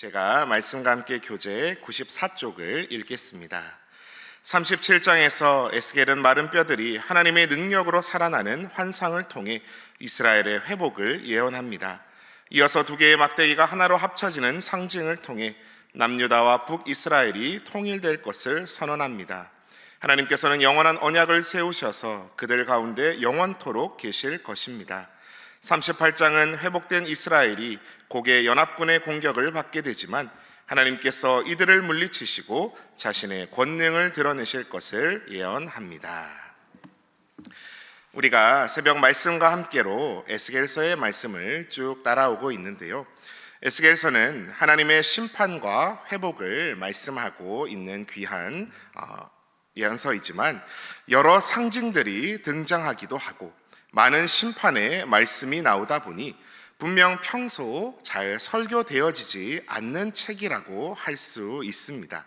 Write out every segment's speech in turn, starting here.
제가 말씀과 함께 교재 94쪽을 읽겠습니다. 37장에서 에스겔은 마른 뼈들이 하나님의 능력으로 살아나는 환상을 통해 이스라엘의 회복을 예언합니다. 이어서 두 개의 막대기가 하나로 합쳐지는 상징을 통해 남유다와 북이스라엘이 통일될 것을 선언합니다. 하나님께서는 영원한 언약을 세우셔서 그들 가운데 영원토록 계실 것입니다. 38장은 회복된 이스라엘이 고개 연합군의 공격을 받게 되지만 하나님께서 이들을 물리치시고 자신의 권능을 드러내실 것을 예언합니다. 우리가 새벽 말씀과 함께로 에스겔서의 말씀을 쭉 따라오고 있는데요. 에스겔서는 하나님의 심판과 회복을 말씀하고 있는 귀한 예언서이지만 여러 상징들이 등장하기도 하고 많은 심판의 말씀이 나오다 보니 분명 평소 잘 설교되어지지 않는 책이라고 할 수 있습니다.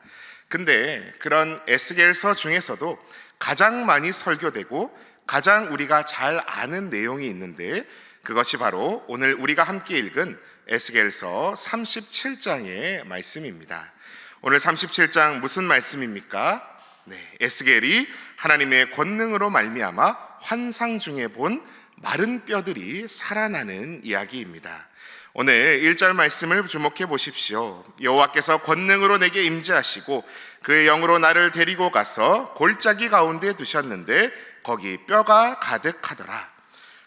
근데 그런 에스겔서 중에서도 가장 많이 설교되고 가장 우리가 잘 아는 내용이 있는데 그것이 바로 오늘 우리가 함께 읽은 에스겔서 37장의 말씀입니다. 오늘 37장 무슨 말씀입니까? 에스겔이 하나님의 권능으로 말미암아 환상 중에 본 마른 뼈들이 살아나는 이야기입니다. 오늘 1절 말씀을 주목해 보십시오. 여호와께서 권능으로 내게 임재하시고 그의 영으로 나를 데리고 가서 골짜기 가운데 두셨는데 거기 뼈가 가득하더라.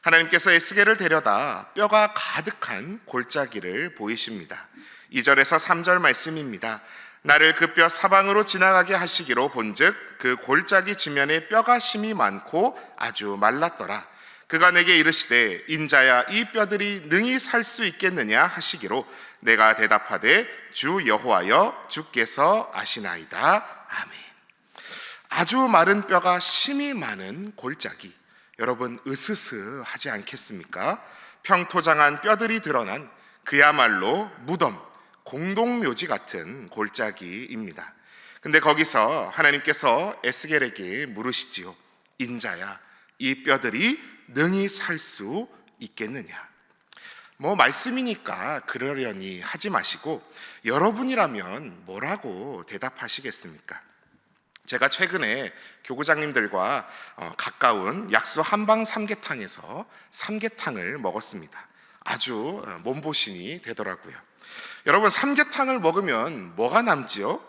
하나님께서 에스겔을 데려다 뼈가 가득한 골짜기를 보이십니다. 2절에서 3절 말씀입니다. 나를 그 뼈 사방으로 지나가게 하시기로 본즉 그 골짜기 지면에 뼈가 심이 많고 아주 말랐더라. 그가 내게 이르시되 인자야 이 뼈들이 능히 살 수 있겠느냐 하시기로 내가 대답하되 주 여호와여 주께서 아시나이다. 아멘. 아주 마른 뼈가 심이 많은 골짜기, 여러분 으스스하지 않겠습니까? 평토장한 뼈들이 드러난 그야말로 무덤, 공동묘지 같은 골짜기입니다. 근데 거기서 하나님께서 에스겔에게 물으시지요. 인자야 이 뼈들이 능히 살 수 있겠느냐? 말씀이니까 그러려니 하지 마시고 여러분이라면 뭐라고 대답하시겠습니까? 제가 최근에 교구장님들과 가까운 약수 한방 삼계탕에서 삼계탕을 먹었습니다. 아주 몸보신이 되더라고요. 여러분 삼계탕을 먹으면 뭐가 남지요?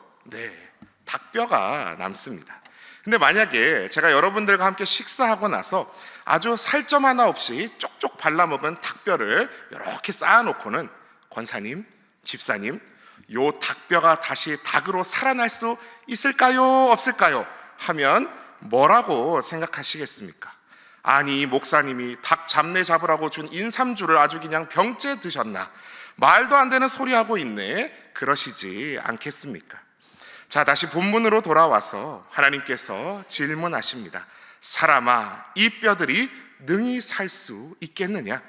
닭뼈가 남습니다. 근데 만약에 제가 여러분들과 함께 식사하고 나서 아주 살점 하나 없이 쪽쪽 발라먹은 닭뼈를 이렇게 쌓아놓고는 권사님, 집사님, 요 닭뼈가 다시 닭으로 살아날 수 있을까요? 없을까요? 하면 뭐라고 생각하시겠습니까? 아니 목사님이 닭 잡내 잡으라고 준 인삼주를 아주 그냥 병째 드셨나? 말도 안 되는 소리 하고 있네. 그러시지 않겠습니까? 자, 다시 본문으로 돌아와서 하나님께서 질문하십니다. 사람아, 이 뼈들이 능히 살 수 있겠느냐?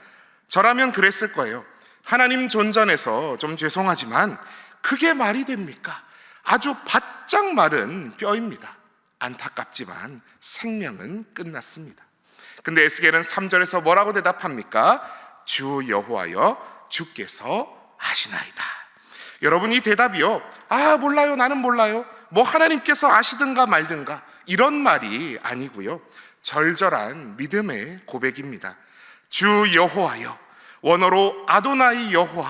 저라면 그랬을 거예요. 하나님 존전에서 좀 죄송하지만 그게 말이 됩니까? 아주 바짝 마른 뼈입니다. 안타깝지만 생명은 끝났습니다. 근데 에스겔은 3절에서 뭐라고 대답합니까? 주 여호와여 주께서 아시나이다. 여러분 이 대답이요, 몰라요, 나는 몰라요, 하나님께서 아시든가 말든가 이런 말이 아니고요, 절절한 믿음의 고백입니다. 주 여호와여, 원어로 아도나이 여호와,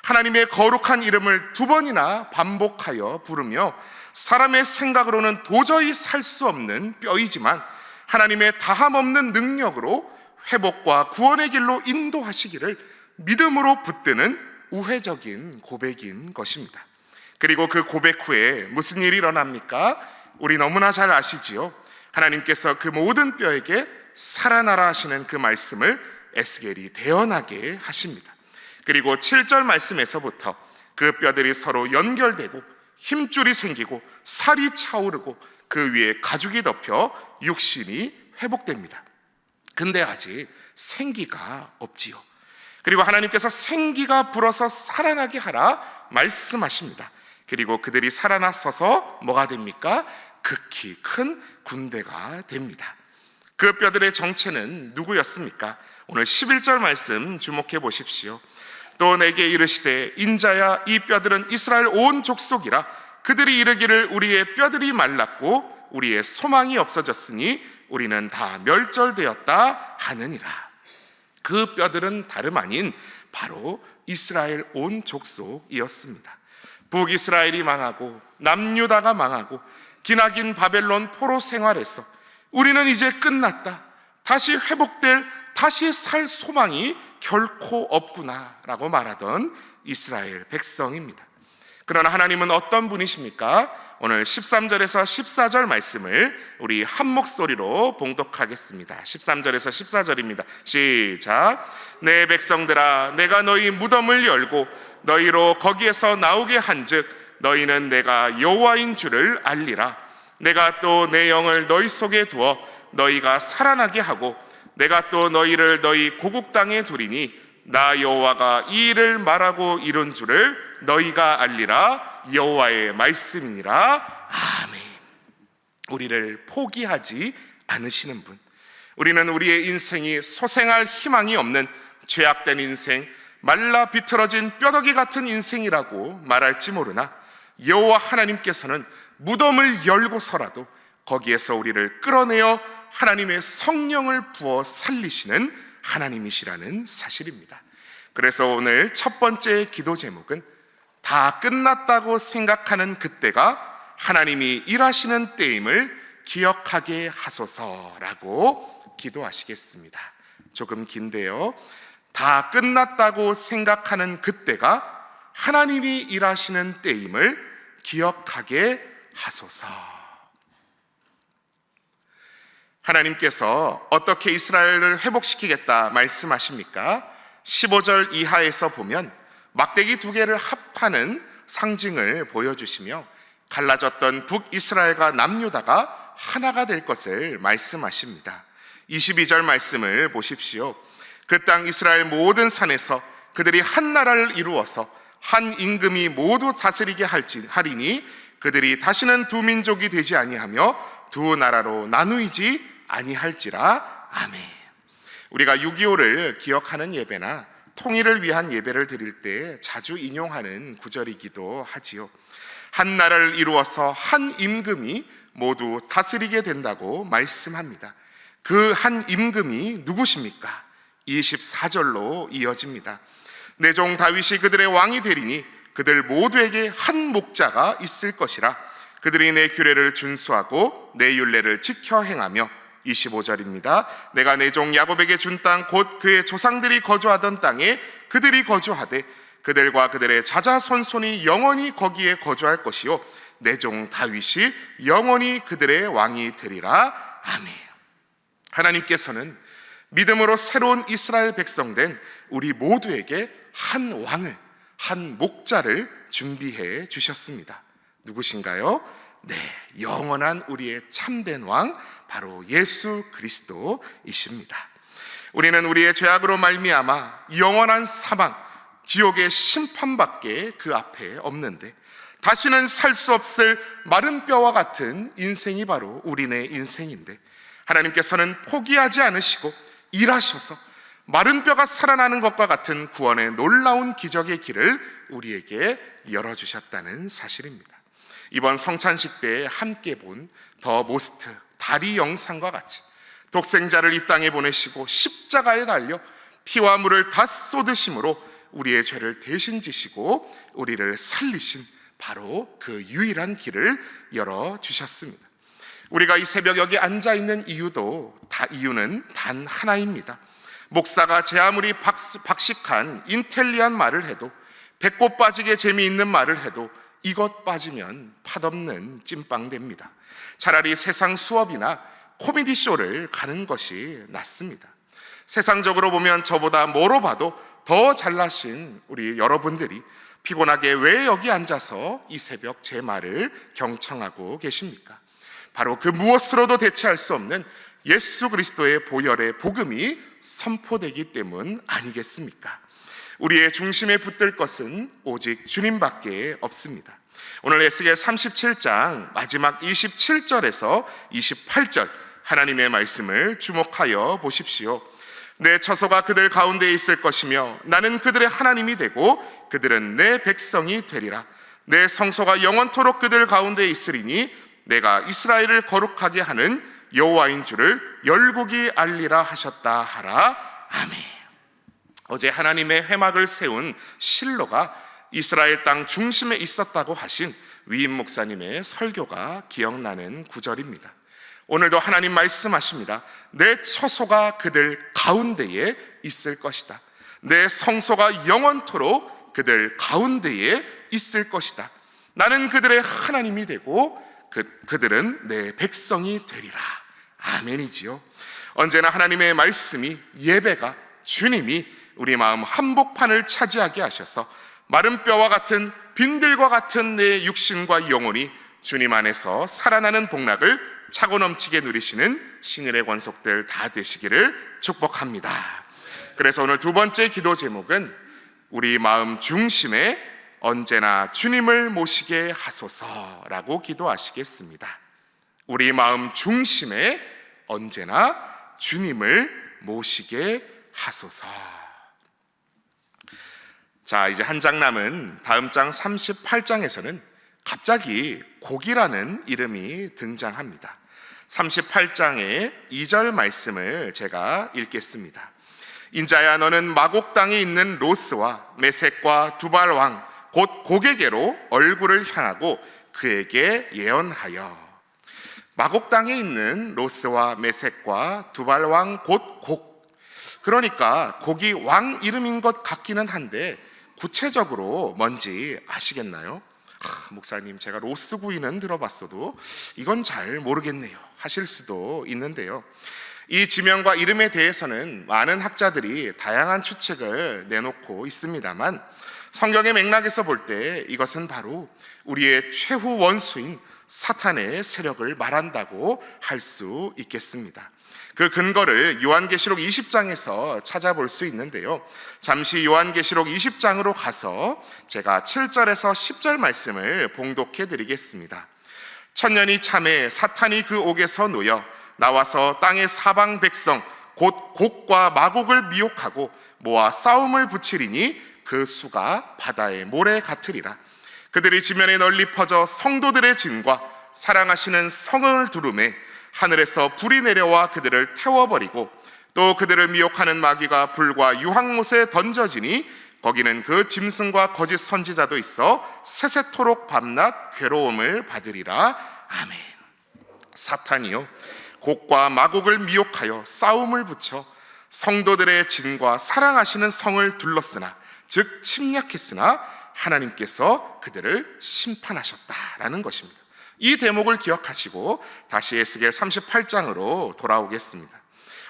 하나님의 거룩한 이름을 두 번이나 반복하여 부르며 사람의 생각으로는 도저히 살 수 없는 뼈이지만 하나님의 다함없는 능력으로 회복과 구원의 길로 인도하시기를 믿음으로 붙드는 우회적인 고백인 것입니다. 그리고 그 고백 후에 무슨 일이 일어납니까? 우리 너무나 잘 아시지요. 하나님께서 그 모든 뼈에게 살아나라 하시는 그 말씀을 에스겔이 대언하게 하십니다. 그리고 7절 말씀에서부터 그 뼈들이 서로 연결되고 힘줄이 생기고 살이 차오르고 그 위에 가죽이 덮여 육신이 회복됩니다. 근데 아직 생기가 없지요. 그리고 하나님께서 생기가 불어서 살아나게 하라 말씀하십니다. 그리고 그들이 살아나 서서 뭐가 됩니까? 극히 큰 군대가 됩니다. 그 뼈들의 정체는 누구였습니까? 오늘 11절 말씀 주목해 보십시오. 또 내게 이르시되 인자야 이 뼈들은 이스라엘 온 족속이라. 그들이 이르기를 우리의 뼈들이 말랐고 우리의 소망이 없어졌으니 우리는 다 멸절되었다 하느니라. 그 뼈들은 다름 아닌 바로 이스라엘 온 족속이었습니다. 북이스라엘이 망하고 남유다가 망하고 기나긴 바벨론 포로 생활에서 우리는 이제 끝났다, 다시 회복될, 다시 살 소망이 결코 없구나라고 말하던 이스라엘 백성입니다. 그러나 하나님은 어떤 분이십니까? 오늘 13절에서 14절 말씀을 우리 한 목소리로 봉독하겠습니다. 13절에서 14절입니다. 시작. 내 백성들아, 내가 너희 무덤을 열고 너희로 거기에서 나오게 한즉 너희는 내가 여호와인 줄을 알리라. 내가 또 내 영을 너희 속에 두어 너희가 살아나게 하고 내가 또 너희를 너희 고국 땅에 두리니 나 여호와가 이 일을 말하고 이룬 줄을 너희가 알리라. 여호와의 말씀이니라. 아멘. 우리를 포기하지 않으시는 분, 우리는 우리의 인생이 소생할 희망이 없는 죄악된 인생, 말라 비틀어진 뼈다귀 같은 인생이라고 말할지 모르나 여호와 하나님께서는 무덤을 열고서라도 거기에서 우리를 끌어내어 하나님의 성령을 부어 살리시는 하나님이시라는 사실입니다. 그래서 오늘 첫 번째 기도 제목은 다 끝났다고 생각하는 그때가 하나님이 일하시는 때임을 기억하게 하소서라고 기도하시겠습니다. 조금 긴데요. 다 끝났다고 생각하는 그때가 하나님이 일하시는 때임을 기억하게 하소서. 하나님께서 어떻게 이스라엘을 회복시키겠다 말씀하십니까? 15절 이하에서 보면 막대기 두 개를 합하는 상징을 보여주시며 갈라졌던 북이스라엘과 남유다가 하나가 될 것을 말씀하십니다. 22절 말씀을 보십시오. 그 땅 이스라엘 모든 산에서 그들이 한 나라를 이루어서 한 임금이 모두 다스리게 하리니 그들이 다시는 두 민족이 되지 아니하며 두 나라로 나누이지 아니할지라. 아멘. 우리가 6.25를 기억하는 예배나 통일을 위한 예배를 드릴 때 자주 인용하는 구절이기도 하지요. 한 나라를 이루어서 한 임금이 모두 다스리게 된다고 말씀합니다. 그 한 임금이 누구십니까? 24절로 이어집니다. 내 종 다윗이 그들의 왕이 되리니 그들 모두에게 한 목자가 있을 것이라. 그들이 내 규례를 준수하고 내 율례를 지켜 행하며 25절입니다. 내가 내 종 야곱에게 준 땅 곧 그의 조상들이 거주하던 땅에 그들이 거주하되 그들과 그들의 자자손손이 영원히 거기에 거주할 것이요 내 종 다윗이 영원히 그들의 왕이 되리라. 아멘. 하나님께서는 믿음으로 새로운 이스라엘 백성된 우리 모두에게 한 왕을, 한 목자를 준비해 주셨습니다. 누구신가요? 네, 영원한 우리의 참된 왕, 바로 예수 그리스도이십니다. 우리는 우리의 죄악으로 말미암아 영원한 사망, 지옥의 심판밖에 그 앞에 없는데 다시는 살 수 없을 마른 뼈와 같은 인생이 바로 우리네 인생인데 하나님께서는 포기하지 않으시고 일하셔서 마른 뼈가 살아나는 것과 같은 구원의 놀라운 기적의 길을 우리에게 열어주셨다는 사실입니다. 이번 성찬식 때 함께 본 더 모스트 다리 영상과 같이 독생자를 이 땅에 보내시고 십자가에 달려 피와 물을 다 쏟으심으로 우리의 죄를 대신 지시고 우리를 살리신 바로 그 유일한 길을 열어주셨습니다. 우리가 이 새벽 여기 앉아있는 이유는 단 하나입니다. 목사가 제 아무리 박식한 인텔리한 말을 해도, 배꼽 빠지게 재미있는 말을 해도 이것 빠지면 팥없는 찐빵됩니다. 차라리 세상 수업이나 코미디 쇼를 가는 것이 낫습니다. 세상적으로 보면 저보다 뭐로 봐도 더 잘나신 우리 여러분들이 피곤하게 왜 여기 앉아서 이 새벽 제 말을 경청하고 계십니까? 바로 그 무엇으로도 대체할 수 없는 예수 그리스도의 보혈의 복음이 선포되기 때문 아니겠습니까? 우리의 중심에 붙들 것은 오직 주님밖에 없습니다. 오늘 에스겔 37장 마지막 27절에서 28절 하나님의 말씀을 주목하여 보십시오. 내 처소가 그들 가운데에 있을 것이며 나는 그들의 하나님이 되고 그들은 내 백성이 되리라. 내 성소가 영원토록 그들 가운데에 있으리니 내가 이스라엘을 거룩하게 하는 여호와인 줄을 열국이 알리라 하셨다 하라. 아멘. 어제 하나님의 회막을 세운 실로가 이스라엘 땅 중심에 있었다고 하신 위임 목사님의 설교가 기억나는 구절입니다. 오늘도 하나님 말씀하십니다. 내 처소가 그들 가운데에 있을 것이다. 내 성소가 영원토록 그들 가운데에 있을 것이다. 나는 그들의 하나님이 되고 그들은 내 백성이 되리라. 아멘이지요. 언제나 하나님의 말씀이, 예배가, 주님이 우리 마음 한복판을 차지하게 하셔서 마른 뼈와 같은 빈들과 같은 내 육신과 영혼이 주님 안에서 살아나는 복락을 차고 넘치게 누리시는 신일의 권속들 다 되시기를 축복합니다. 그래서 오늘 두 번째 기도 제목은 우리 마음 중심에 언제나 주님을 모시게 하소서라고 기도하시겠습니다. 우리 마음 중심에 언제나 주님을 모시게 하소서. 자, 이제 한 장 남은 다음 장 38장에서는 갑자기 곡이라는 이름이 등장합니다. 38장의 2절 말씀을 제가 읽겠습니다. 인자야, 너는 마곡 땅에 있는 로스와 메섹과 두발 왕 곧 곡에게로 얼굴을 향하고 그에게 예언하여. 마곡 땅에 있는 로스와 메섹과 두발 왕 곧 곡, 그러니까 곡이 왕 이름인 것 같기는 한데 구체적으로 뭔지 아시겠나요? 목사님, 제가 로스 구이는 들어봤어도 이건 잘 모르겠네요 하실 수도 있는데요, 이 지명과 이름에 대해서는 많은 학자들이 다양한 추측을 내놓고 있습니다만 성경의 맥락에서 볼 때 이것은 바로 우리의 최후 원수인 사탄의 세력을 말한다고 할 수 있겠습니다. 그 근거를 요한계시록 20장에서 찾아볼 수 있는데요, 잠시 요한계시록 20장으로 가서 제가 7절에서 10절 말씀을 봉독해 드리겠습니다. 천년이 참에 사탄이 그 옥에서 놓여 나와서 땅의 사방 백성 곧 곡과 마곡을 미혹하고 모아 싸움을 붙이리니 그 수가 바다의 모래 같으리라. 그들이 지면에 널리 퍼져 성도들의 진과 사랑하시는 성을 두루매 하늘에서 불이 내려와 그들을 태워버리고 또 그들을 미혹하는 마귀가 불과 유황못에 던져지니 거기는 그 짐승과 거짓 선지자도 있어 세세토록 밤낮 괴로움을 받으리라. 아멘. 사탄이요, 곡과 마곡을 미혹하여 싸움을 붙여 성도들의 진과 사랑하시는 성을 둘렀으나, 즉 침략했으나 하나님께서 그들을 심판하셨다라는 것입니다. 이 대목을 기억하시고 다시 에스겔 38장으로 돌아오겠습니다.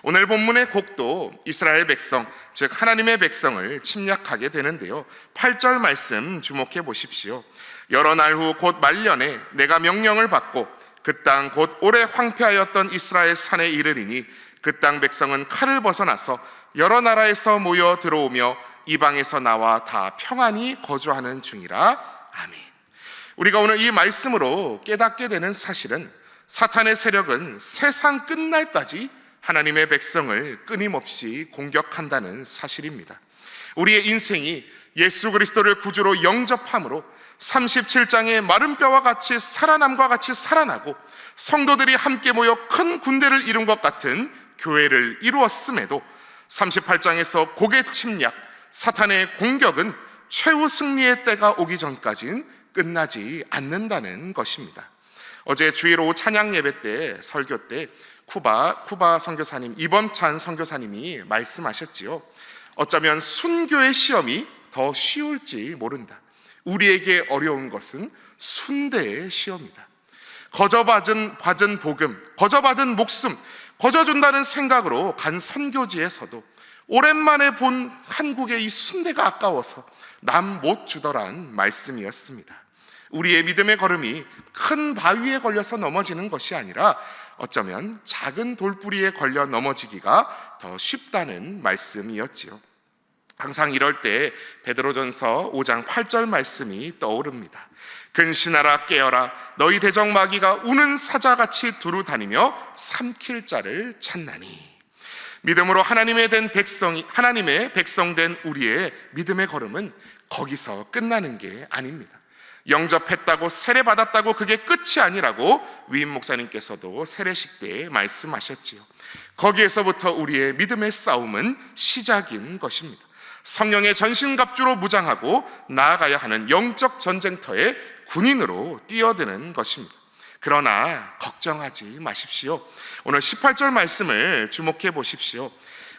오늘 본문의 곡도 이스라엘 백성, 즉 하나님의 백성을 침략하게 되는데요, 8절 말씀 주목해 보십시오. 여러 날 후 곧 말년에 내가 명령을 받고 그 땅 곧 오래 황폐하였던 이스라엘 산에 이르리니 그 땅 백성은 칼을 벗어나서 여러 나라에서 모여 들어오며 이방에서 나와 다 평안히 거주하는 중이라. 아멘. 우리가 오늘 이 말씀으로 깨닫게 되는 사실은 사탄의 세력은 세상 끝날까지 하나님의 백성을 끊임없이 공격한다는 사실입니다. 우리의 인생이 예수 그리스도를 구주로 영접함으로 37장의 마른 뼈와 같이 살아남과 같이 살아나고 성도들이 함께 모여 큰 군대를 이룬 것 같은 교회를 이루었음에도 38장에서 곡의 침략, 사탄의 공격은 최후 승리의 때가 오기 전까지는 끝나지 않는다는 것입니다. 어제 주일 오후 찬양 예배 때, 설교 때 쿠바 선교사님, 이범찬 선교사님이 말씀하셨지요. 어쩌면 순교의 시험이 더 쉬울지 모른다. 우리에게 어려운 것은 순대의 시험이다. 거저받은 복음, 거저받은 목숨, 거저준다는 생각으로 간 선교지에서도 오랜만에 본 한국의 이 순대가 아까워서 남 못 주더란 말씀이었습니다. 우리의 믿음의 걸음이 큰 바위에 걸려서 넘어지는 것이 아니라 어쩌면 작은 돌뿌리에 걸려 넘어지기가 더 쉽다는 말씀이었지요. 항상 이럴 때 베드로전서 5장 8절 말씀이 떠오릅니다. 근신하라 깨어라, 너희 대적 마귀가 우는 사자같이 두루 다니며 삼킬 자를 찾나니. 믿음으로 하나님의 백성된 우리의 믿음의 걸음은 거기서 끝나는 게 아닙니다. 영접했다고 세례받았다고 그게 끝이 아니라고 위임 목사님께서도 세례식 때 말씀하셨지요. 거기에서부터 우리의 믿음의 싸움은 시작인 것입니다. 성령의 전신갑주로 무장하고 나아가야 하는 영적 전쟁터의 군인으로 뛰어드는 것입니다. 그러나 걱정하지 마십시오. 오늘 18절 말씀을 주목해 보십시오.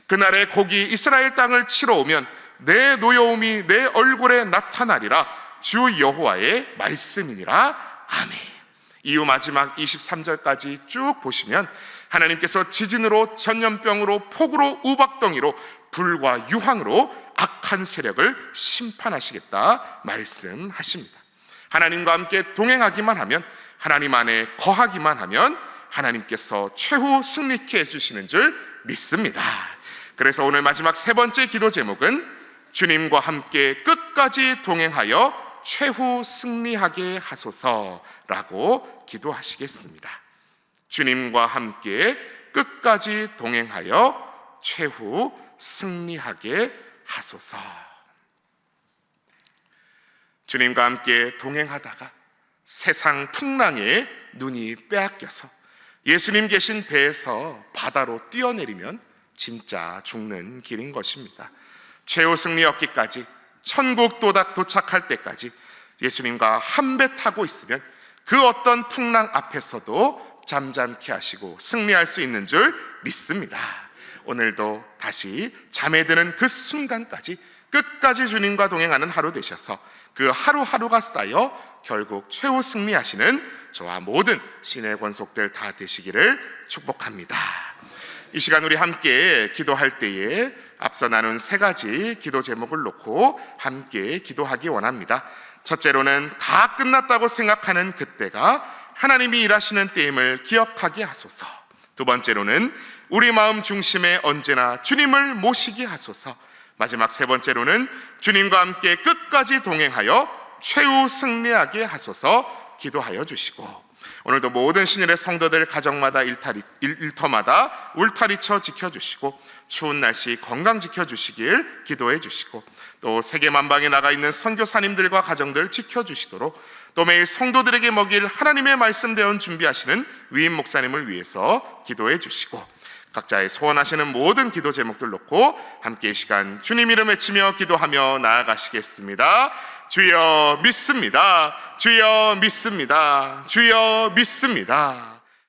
그날에 곡이 이스라엘 땅을 치러 오면 내 노여움이 내 얼굴에 나타나리라. 주 여호와의 말씀이니라. 아멘. 이후 마지막 23절까지 쭉 보시면 하나님께서 지진으로, 전염병으로, 폭우로, 우박덩이로, 불과 유황으로 악한 세력을 심판하시겠다 말씀하십니다. 하나님과 함께 동행하기만 하면, 하나님 안에 거하기만 하면 하나님께서 최후 승리케 해주시는 줄 믿습니다. 그래서 오늘 마지막 세 번째 기도 제목은 주님과 함께 끝까지 동행하여 최후 승리하게 하소서라고 기도하시겠습니다. 주님과 함께 끝까지 동행하여 최후 승리하게 하소서. 주님과 함께 동행하다가 세상 풍랑에 눈이 빼앗겨서 예수님 계신 배에서 바다로 뛰어내리면 진짜 죽는 길인 것입니다. 최후 승리 얻기까지, 천국 도착할 때까지 예수님과 한 배 타고 있으면 그 어떤 풍랑 앞에서도 잠잠케 하시고 승리할 수 있는 줄 믿습니다. 오늘도 다시 잠에 드는 그 순간까지 끝까지 주님과 동행하는 하루 되셔서 그 하루하루가 쌓여 결국 최후 승리하시는 저와 모든 신의 권속들 다 되시기를 축복합니다. 이 시간 우리 함께 기도할 때에 앞서 나눈 세 가지 기도 제목을 놓고 함께 기도하기 원합니다. 첫째로는 다 끝났다고 생각하는 그때가 하나님이 일하시는 때임을 기억하게 하소서. 두 번째로는 우리 마음 중심에 언제나 주님을 모시게 하소서. 마지막 세 번째로는 주님과 함께 끝까지 동행하여 최후 승리하게 하소서 기도하여 주시고, 오늘도 모든 신일의 성도들 가정마다 일터마다 울타리쳐 지켜주시고 추운 날씨 건강 지켜주시길 기도해 주시고, 또 세계 만방에 나가 있는 선교사님들과 가정들 지켜주시도록, 또 매일 성도들에게 먹일 하나님의 말씀 대언 준비하시는 위임 목사님을 위해서 기도해 주시고, 각자의 소원하시는 모든 기도 제목들 놓고 함께 이 시간 주님 이름 외치며 기도하며 나아가시겠습니다. 주여 믿습니다. 주여 믿습니다. 주여 믿습니다.